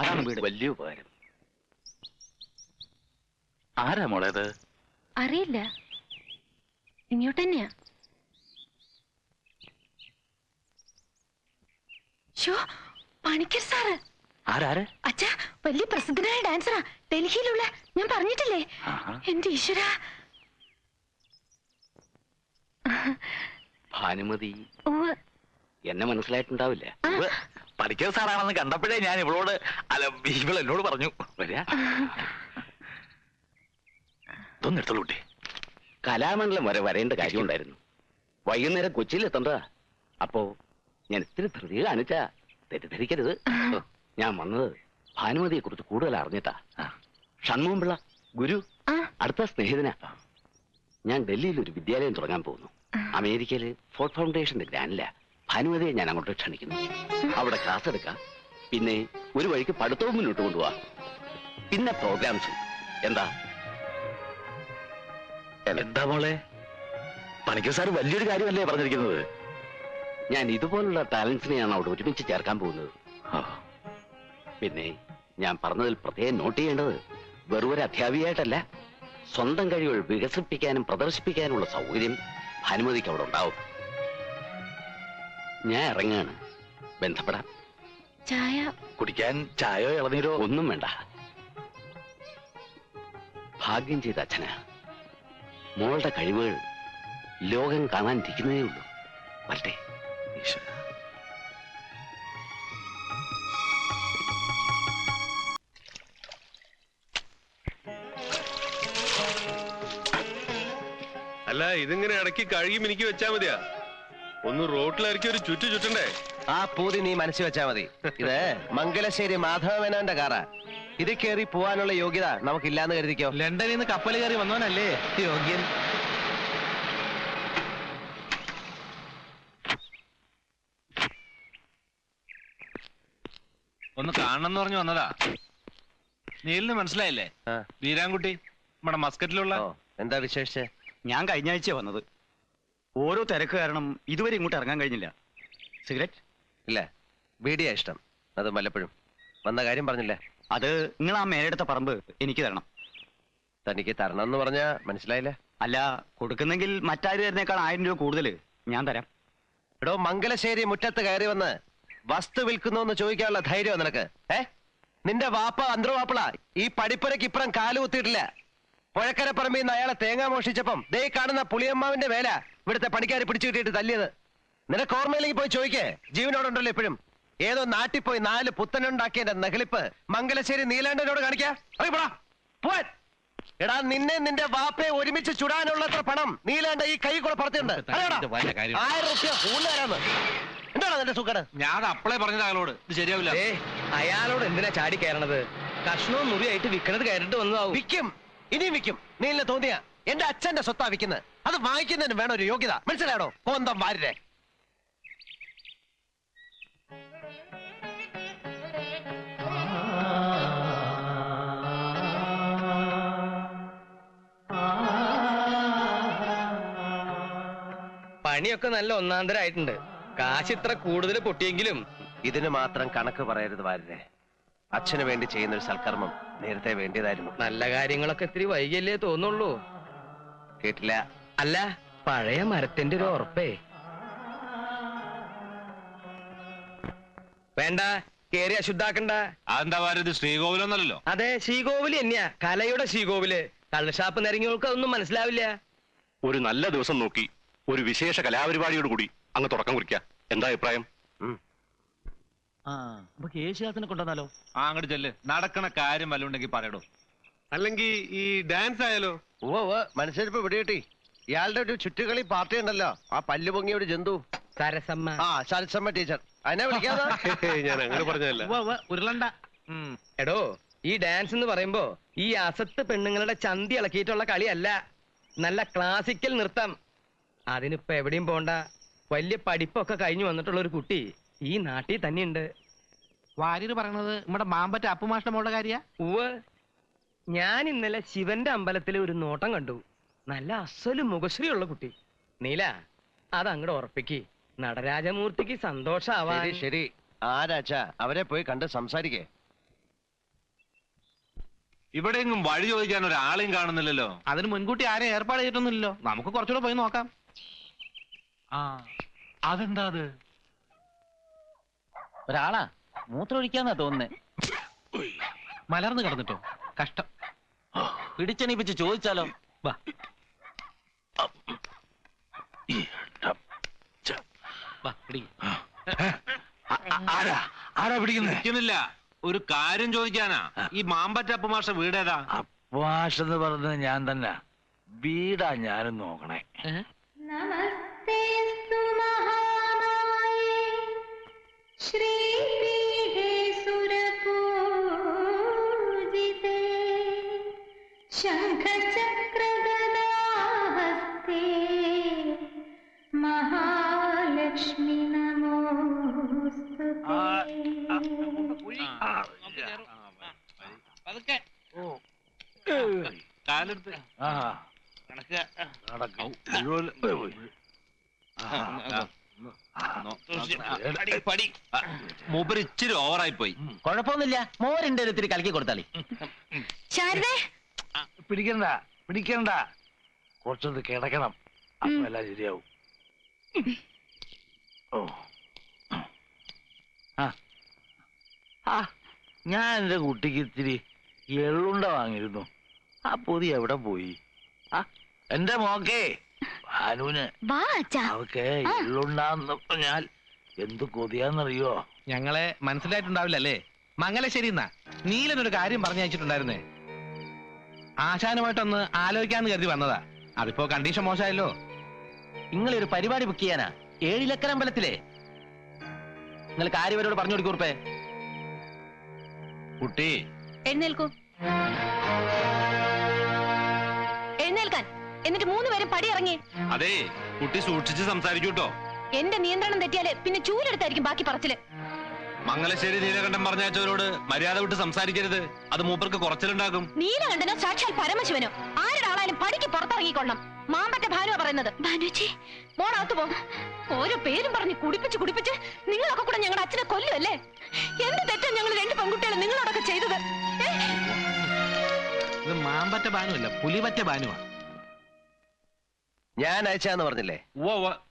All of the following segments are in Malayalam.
അതാണ് വീട്. വലിയ ഉപകാരം. ആരാ മോളേത്? അറിയില്ല, ഇങ്ങോട്ട് തന്നെയാ. പണിക്കർ സാറ്. ആരാര്? അച്ഛാ, വലിയ പ്രസിദ്ധനായ ഡാൻസറാ, ഡൽഹിയിലുള്ള. ഞാൻ പറഞ്ഞിട്ടില്ലേ? എന്റെ ഈശ്വര. ഭാനുമതി എന്നെ മനസ്സിലായിട്ടുണ്ടാവില്ല. പണിക്കർ സാറാണെന്ന് കണ്ടപ്പോഴേ ഞാൻ ഇവളോട്, അല്ല ഇവൾ എന്നോട് പറഞ്ഞു വരിക. ഇതൊന്നും എടുത്തോളൂട്ടെ. കലാമണ്ഡലം വരെ വരേണ്ട കാര്യമുണ്ടായിരുന്നു. വൈകുന്നേരം കൊച്ചിയിൽ എത്തണ്ടതാ. അപ്പോ ഞാൻ ഇത്തിരി ധൃതി കാണിച്ചാ തെറ്റിദ്ധരിക്കരുത്. ഞാൻ വന്നത് ഭാനുമതിയെ കുറിച്ച് കൂടുതൽ അറിഞ്ഞിട്ടാ. ഷൺമുഖം പിള്ള ഗുരു അടുത്ത സ്നേഹിതനാ. ഞാൻ ഡൽഹിയിൽ ഒരു വിദ്യാലയം തുടങ്ങാൻ പോകുന്നു. അമേരിക്കയില് ഫോർട്ട് ഫൗണ്ടേഷന്റെ ഗ്രാൻഡിലാ. ഭാനുമതിയെ ഞാൻ അങ്ങോട്ട് ക്ഷണിക്കുന്നു. അവിടെ ക്ലാസ് എടുക്കാം, പിന്നെ ഒരു വഴിക്ക് പഠിത്തവും മുന്നോട്ട് കൊണ്ടുപോവാ, പിന്നെ പ്രോഗ്രാംസും. എന്താ എന്താ മോളെ, പണിക്കർ സാർ വലിയൊരു കാര്യമല്ലേ പറഞ്ഞിരിക്കുന്നത്? ഞാൻ ഇതുപോലുള്ള ടാലൻസിനെയാണ് അവിടെ ഒരുമിച്ച് ചേർക്കാൻ പോകുന്നത്. പിന്നെ ഞാൻ പറഞ്ഞതിൽ പ്രത്യേകം നോട്ട് ചെയ്യേണ്ടത്, വെറുതെ അധ്യാപികയായിട്ടല്ല, സ്വന്തം കഴിവുകൾ വികസിപ്പിക്കാനും പ്രദർശിപ്പിക്കാനുള്ള സൗകര്യം ഭാനുമതിക്ക് അവിടെ ഉണ്ടാവും. ഞാൻ ഇറങ്ങാണ്. ബന്ധപ്പെടാം. ചായ കുടിക്കാൻ ചായയോ ഇളനീരോ? ഒന്നും വേണ്ട. ഭാഗ്യം ചെയ്ത അച്ഛനാ. മോളുടെ കഴിവുകൾ ലോകം കാണാനിരിക്കുന്നതേ ഉള്ളൂ. വരട്ടെ. അല്ല, ഇതിങ്ങനെ ഇടയ്ക്ക് കഴുകി മിനിക്ക് വെച്ചാ മതിയാ? ഒന്ന് റോട്ടിലിറക്കി ഒരു ചുറ്റണ്ടേ? ആ പൂതി നീ മനസ്സിൽ വെച്ചാ മതി. ഇത് മംഗലശ്ശേരി മാധവമേനോന്റെ കാറാ. ഇത് കയറി പോവാനുള്ള യോഗ്യത നമുക്കില്ലാന്ന് കരുതിക്കോ. ലണ്ടനിൽ നിന്ന് കപ്പൽ കയറി വന്നവനല്ലേ യോഗ്യൻ. ഒന്ന് കാണണമെന്ന് പറഞ്ഞു വന്നതാ. നീലിന് മനസ്സിലായില്ലേ? വീരാൻകുട്ടി, നമ്മുടെ മസ്കറ്റിലുള്ള. എന്താ വിശേഷിച്ച്? ഞാൻ കഴിഞ്ഞ ആഴ്ച വന്നത്. ഓരോ തിരക്ക് കാരണം ഇതുവരെ ഇങ്ങോട്ട് ഇറങ്ങാൻ കഴിഞ്ഞില്ല. സിഗരറ്റ് ഇല്ല, ബീഡിയാ ഇഷ്ടം. അത് വല്ലപ്പോഴും. വന്ന കാര്യം പറഞ്ഞില്ലേ? അത് നിങ്ങൾ ആ മേലെടുത്ത പറമ്പ് എനിക്ക് തരണം. തനിക്ക് തരണം എന്ന് പറഞ്ഞാ മനസ്സിലായില്ല. അല്ല, കൊടുക്കുന്നെങ്കിൽ മറ്റാര് തരുന്നേക്കാൾ 1000 രൂപ കൂടുതൽ ഞാൻ തരാം. എടോ, മംഗലശ്ശേരി മുറ്റത്ത് കയറി വന്ന് വസ്തു വിൽക്കുന്നോന്ന് ചോദിക്കാനുള്ള ധൈര്യം നിനക്ക്? നിന്റെ വാപ്പ അന്തർവാപ്പിള ഈ പടിപ്പുരക്ക് ഇപ്പുറം കാല് കുത്തിയിട്ടില്ല. പുഴക്കര പറമ്പിൽ നിന്ന് അയാളെ തേങ്ങ മോഷിച്ചപ്പം ദേ കാണുന്ന പുളിയമ്മാവിന്റെ വേല ഇവിടുത്തെ പണിക്കാരെ പിടിച്ചു കിട്ടിയിട്ട് തല്ലിയത്. നിനക്ക് ഓർമ്മയിലേക്ക് പോയി ചോദിക്കേ. ജീവനോടുണ്ടല്ലോ ഇപ്പോഴും. ഏതോ നാട്ടിൽ പോയി 4 പുത്തനുണ്ടാക്കിയതിന്റെ നെഹളിപ്പ് മംഗലശ്ശേരി നീലാണ്ടനോട് കാണിക്കാ. പോവാൻ. എടാ, നിന്നെ നിന്റെ വാപ്പയെ ഒരുമിച്ച് ചുടാനുള്ളത്ര പണം നീലാണ്ട ഈ കൈ കൂടെ പറത്തിയുണ്ട്. 1000 രൂപ കൂടുതലാരാന്ന്. എന്താണോ നിന്റെ സുഖം? ഞാൻ അപ്പളേ പറഞ്ഞത് അയാളോട് ഇത് ശരിയാവില്ല. അയാളോട് എന്തിനാ ചാടി കയറണത്? കഷ്ണവും മുറിയായിട്ട് വിൽക്കണത് കയറിട്ട് വന്നതാവും. വിൽക്കും, ഇനിയും വിൽക്കും. നീലിനെ തോന്നിയാ എന്റെ അച്ഛന്റെ സ്വത്താ വിൽക്കുന്നത്. അത് വാങ്ങിക്കുന്നതിന് വേണം ഒരു യോഗ്യത. മനസ്സിലായോ? കോന്തം വാരിരെ. പണിയൊക്കെ നല്ല ഒന്നാന്തരായിട്ടുണ്ട്. കാശ് ഇത്ര കൂടുതൽ പൊട്ടിയെങ്കിലും ഇതിന് മാത്രം കണക്ക് പറയരുത് വാരിരെ. അച്ഛന് വേണ്ടി ചെയ്യുന്ന ഒരു സൽക്കർമ്മം നേരത്തെ വേണ്ടിയതായിരുന്നു. നല്ല കാര്യങ്ങളൊക്കെ ഇത്തിരി വൈകിയല്ലേ തോന്നുള്ളൂ. കേട്ടില്ല? അല്ല, പഴയ മരത്തിന്റെ ഒരു ഉറപ്പേ. വേണ്ട, കേറി അശുദ്ധാക്കണ്ട. അതെന്താ ഇത് ശ്രീകോവിലൊന്നല്ലോ? അതെ, ശ്രീകോവില് തന്നെയാ. കലയുടെ ശ്രീകോവില്. കള്ളുഷാപ്പ് നിരങ്ങിയവർക്ക് അതൊന്നും മനസ്സിലാവില്ല. ഒരു നല്ല ദിവസം നോക്കി ഒരു വിശേഷ കലാപരിപാടിയോട് കൂടി അങ്ങ് തുടക്കം കുറിക്കാം. എന്താ അഭിപ്രായം? യേശുദാസിനെ കൊണ്ടുവന്നാലോ? അങ്ങോട്ട് ചെല്ല്. നടക്കണ കാര്യം വല്ല ഉണ്ടെങ്കിൽ പറയടോ. അല്ലെങ്കിൽ ഈ ഡാൻസ് ആയാലോ? മനസ്സിലിപ്പോ പിടികിട്ടി. ഇയാളുടെ ഒരു ചുറ്റുകളി പാർട്ടി ഉണ്ടല്ലോ, ആ പല്ലു പൊങ്ങിയ ഒരു ജന്തു. സരസമ്മ. സരസമ്മ ടീച്ചർ. അതിനെ വിളിക്കാതെ. ഞാൻ അങ്ങനെ പറഞ്ഞതല്ല. ഉരുളണ്ട. എടോ, ഈ ഡാൻസ് എന്ന് പറയുമ്പോ ഈ അസത്ത് പെണ്ണുങ്ങളുടെ ചന്തി ഇളക്കിയിട്ടുള്ള കളിയല്ല. നല്ല ക്ലാസിക്കൽ നൃത്തം. അതിനിപ്പോ എവിടെയും പോണ്ട. വലിയ പഠിപ്പൊക്കെ കഴിഞ്ഞു വന്നിട്ടുള്ള ഒരു കുട്ടി ഈ നാട്ടിൽ തന്നെയുണ്ട്. വാര്യര് പറയണത് നമ്മുടെ മാമ്പറ്റ അപ്പുമാഷ്ട മോളുടെ കാര്യ? ഉവ്. ഞാൻ ഇന്നലെ ശിവന്റെ അമ്പലത്തിലെ ഒരു നോട്ടം കണ്ടു. നല്ല അസല് മുഖശ്രീ ഉള്ള കുട്ടി. നീല, അതങ്ങോട്ട് ഉറപ്പിക്ക്. നടരാജമൂർത്തിക്ക് സന്തോഷാവാൻ. ശരി ശരി ആരാച്ചാ അവരെ പോയി കണ്ട് സംസാരിക്കേ. ഇവിടെയെങ്കിലും വഴി ചോദിക്കാൻ ഒരാളെയും കാണുന്നില്ലല്ലോ. അതിന് മുൻകൂട്ടി ആരെയും ഏർപ്പാട് ചെയ്തിട്ടൊന്നുമില്ലല്ലോ. നമുക്ക് കുറച്ചുകൂടെ പോയി നോക്കാം. ആ അതെന്താ അത്? ഒരാളാ മൂത്രമൊഴിക്കാന്നാ തോന്നുന്നേ. മലർന്നു കിടന്നിട്ടോ? കഷ്ടം. പിടിച്ചെണീപ്പിച്ച് ചോദിച്ചാലോ? വാ. വാ, പിടിക്ക്. ആരാ പിടിക്കുന്നേ? നിൽക്കുന്നില്ല. ഒരു കാര്യം ചോദിക്കാനാ. ഈ മാമ്പറ്റ അപ്പമാഷ വീടേതാ? അപ്പാഷെന്ന് പറഞ്ഞത് ഞാൻ തന്നെ. വീടാ ഞാനും നോക്കണേ. നമസ്തേസ്തു മഹാമായേ ശ്രീപീഠേ സുരപൂജിതേ ശംഖചക്രഗദാഹസ്തേ മഹാലക്ഷ്മി നമോസ്തുതേ. കാലെടുത്ത് മൂപ്പര് ഇച്ചിരി ഓവറായി പോയി. കുഴപ്പമൊന്നുമില്ല. മോരുണ്ട് ഇത്തിരി കലക്കി കൊടുത്താളി. ശാരദേ, പിടിക്കണ്ട പിടിക്കണ്ട. കുറച്ചൊന്ന് കിടക്കണം. അപ്പൊ എല്ലാം ശരിയാവും. ഓ ആ ഞാൻ എന്റെ കുട്ടിക്ക് ഇത്തിരി എള്ളുണ്ട വാങ്ങിയിരുന്നു. ആ പൊതി എവിടെ പോയി? ആ എന്റെ മോക്കേ ഭാനുവിന് വാ അച്ഛാ. അവക്ക് എള്ളുണ്ടാന്ന് പറഞ്ഞാൽ എന്ത് കൊതിയാന്നറിയോ? ഞങ്ങളെ മനസ്സിലായിട്ടുണ്ടാവില്ലല്ലേ? മംഗലശ്ശേരി എന്നാ നീലനൊരു കാര്യം പറഞ്ഞയച്ചിട്ടുണ്ടായിരുന്നേ. ആശാനുമായിട്ടൊന്ന് ആലോചിക്കാന്ന് കരുതി വന്നതാ. അതിപ്പോ കണ്ടീഷൻ മോശമായല്ലോ. നിങ്ങളൊരു പരിപാടി ബുക്ക് ചെയ്യാനാ 7 ഇലക്കര അമ്പലത്തിലെ. നിങ്ങൾ കാര്യവരോട് പറഞ്ഞു കൊടുക്കൂർപ്പേ. കുട്ടി എഴുന്നേൽക്കൂ. എഴുന്നേൽക്കാൻ. എന്നിട്ട് 3 പേരും പടി ഇറങ്ങി. അതെ, കുട്ടി സൂക്ഷിച്ച് സംസാരിക്കൂട്ടോ. എന്റെ നിയന്ത്രണം തെറ്റിയാല് പിന്നെ ചൂലെടുത്തായിരിക്കും ബാക്കി പറച്ചില്. മംഗലശ്ശേരി നീലകണ്ഠൻ പറഞ്ഞയച്ചവരോട് മര്യാദ വിട്ട് സംസാരിക്കരുത്. അത് മൂപ്പർക്ക് കുറച്ചിലുണ്ടാക്കും. നീലകണ്ഠനോ സാക്ഷാൽ പരമശിവനോ ആരൊരാളായാലും പടിക്ക് പുറത്തിറങ്ങിക്കൊള്ളണം. മാമ്പറ്റ ഭാനുവാ പറയുന്നത്. ഭാനുച്ചി മോളകത്ത് പോ. ഓരോ പേരും പറഞ്ഞ് കുടിപ്പിച്ച് നിങ്ങളൊക്കെ കൂടെ ഞങ്ങളുടെ അച്ഛനെ കൊല്ലുമല്ലേ? എന്ത് തെറ്റാ ഞങ്ങൾ 2 പെൺകുട്ടികളെ നിങ്ങളോടൊക്കെ ചെയ്തത്? ഇത് മാമ്പറ്റ ഭാനുവല്ല, പുലിപറ്റ ഭാനുവാ. ഞാൻ അയച്ചാന്ന് പറഞ്ഞില്ലേ? ഓ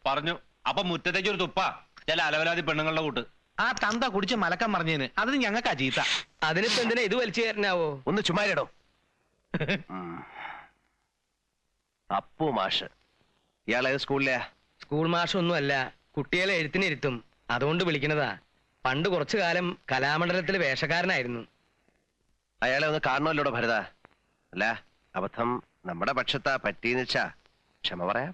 പറഞ്ഞു. അപ്പൊ മുറ്റത്തേക്ക് ഒരു തുപ്പ. ചില അലവലാതി പെണ്ണുങ്ങളുടെ കൂട്ട്. ആ തന്ത കുടിച്ച് മലക്കം പറഞ്ഞതിന് അതിന് ഞങ്ങൾക്കാ ചീത്ത. അതിനിപ്പോ എന്തിനാ ഇത് വലിച്ചു കയറിനാവോ? ഒന്ന് ചുമ്മാരിടോ. അപ്പു മാഷ് ഇയാളെ സ്കൂളിലെയാ? സ്കൂൾ മാഷൊന്നും അല്ല, കുട്ടികളെ എഴുത്തിനിരുത്തും. അതുകൊണ്ട് വിളിക്കുന്നതാ. പണ്ട് കുറച്ചു കാലം കലാമണ്ഡലത്തിലെ വേഷക്കാരനായിരുന്നു. അയാളെ ഒന്ന് കാണണമല്ലോടോ ഭരത. അല്ല, അബദ്ധം നമ്മുടെ പക്ഷത്താ പറ്റിയെന്ന് വെച്ചാ ക്ഷമ പറയാം.